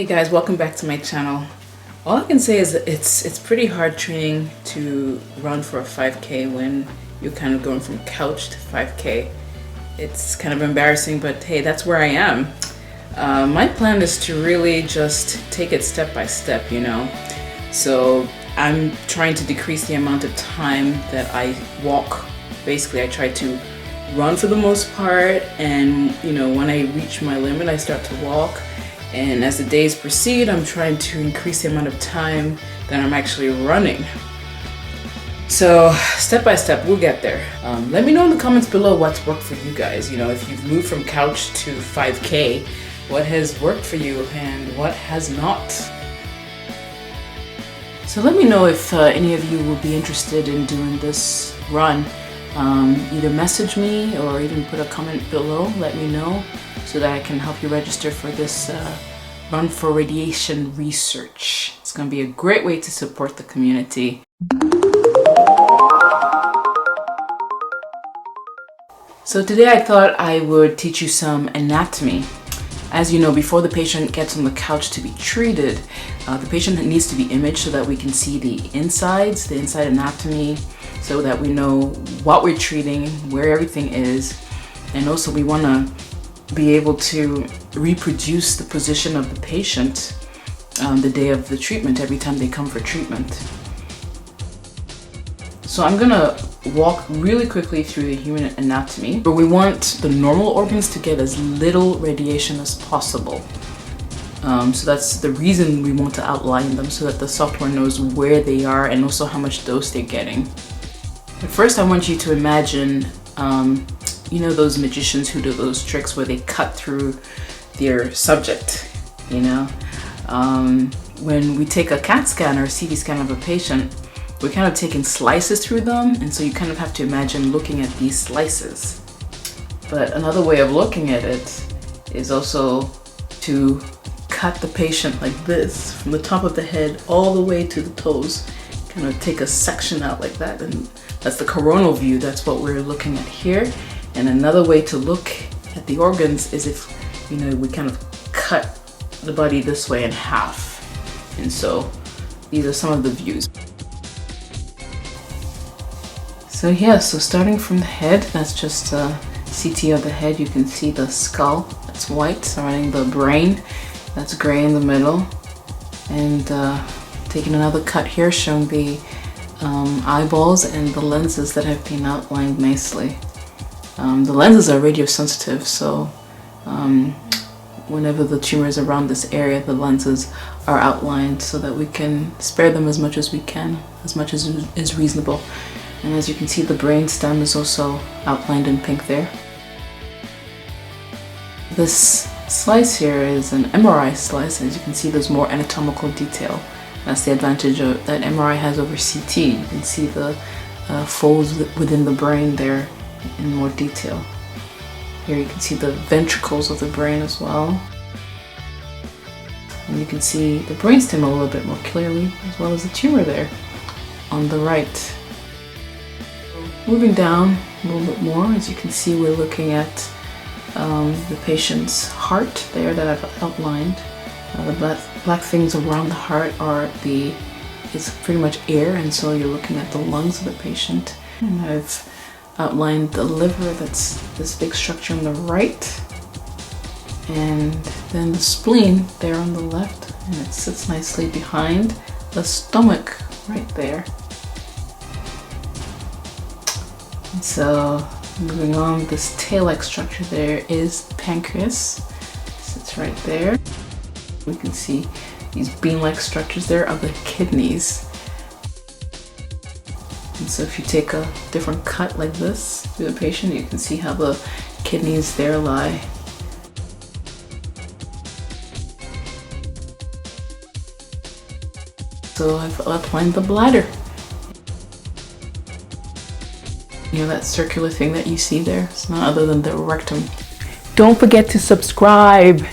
Hey guys, welcome back to my channel. All I can say is that it's pretty hard training to run for a 5K when you're kind of going from couch to 5K. It's kind of embarrassing, but hey, that's where I am. My plan is to really just take it step by step, you know. So I'm trying to decrease the amount of time that I walk. Basically, I try to run for the most part, and you know, when I reach my limit, I start to walk. And as the days proceed, I'm trying to increase the amount of time that I'm actually running. So step by step, we'll get there. Let me know in the comments below what's worked for you guys. You know, if you've moved from couch to 5K, what has worked for you and what has not. So let me know if any of you will be interested in doing this run. Either message me or even put a comment below, let me know, so that I can help you register for this Run for Radiation research. It's going to be a great way to support the community. So today I thought I would teach you some anatomy. As you know, before the patient gets on the couch to be treated, the patient needs to be imaged so that we can see the inside anatomy, so that we know what we're treating, where everything is, and also we want to be able to reproduce the position of the patient the day of the treatment, every time they come for treatment. So I'm gonna walk really quickly through the human anatomy, but we want the normal organs to get as little radiation as possible. So that's the reason we want to outline them, so that the software knows where they are and also how much dose they're getting. But first I want you to imagine you know, those magicians who do those tricks where they cut through their subject, you know? When we take a CAT scan or a CT scan of a patient, we're kind of taking slices through them, and so you kind of have to imagine looking at these slices. But another way of looking at it is also to cut the patient like this, from the top of the head all the way to the toes. Kind of take a section out like that, and that's the coronal view. That's what we're looking at here. And another way to look at the organs is if, you know, we kind of cut the body this way in half. And so these are some of the views. So yeah, so starting from the head, that's just a CT of the head. You can see the skull, that's white, surrounding the brain, that's gray in the middle. And taking another cut here, showing the eyeballs and the lenses that have been outlined nicely. The lenses are radiosensitive, so whenever the tumor is around this area, the lenses are outlined so that we can spare them as much as we can, as much as is reasonable. And as you can see, the brain stem is also outlined in pink there. This slice here is an MRI slice. As you can see, there's more anatomical detail. That's the advantage that MRI has over CT. You can see the folds within the brain there in more detail. Here you can see the ventricles of the brain as well. And you can see the brainstem a little bit more clearly, as well as the tumor there on the right. Moving down a little bit more, as you can see, we're looking at the patient's heart there that I've outlined. The black things around the heart it's pretty much air, and so you're looking at the lungs of the patient. And I've outlined the liver, that's this big structure on the right, and then the spleen there on the left, and it sits nicely behind the stomach right there. And so moving on, this tail-like structure there is the pancreas, sits right there. We can see these bean-like structures there are the kidneys. And so if you take a different cut like this through the patient, you can see how the kidneys there lie. So I've outlined the bladder. You know, that circular thing that you see there? It's not other than the rectum. Don't forget to subscribe.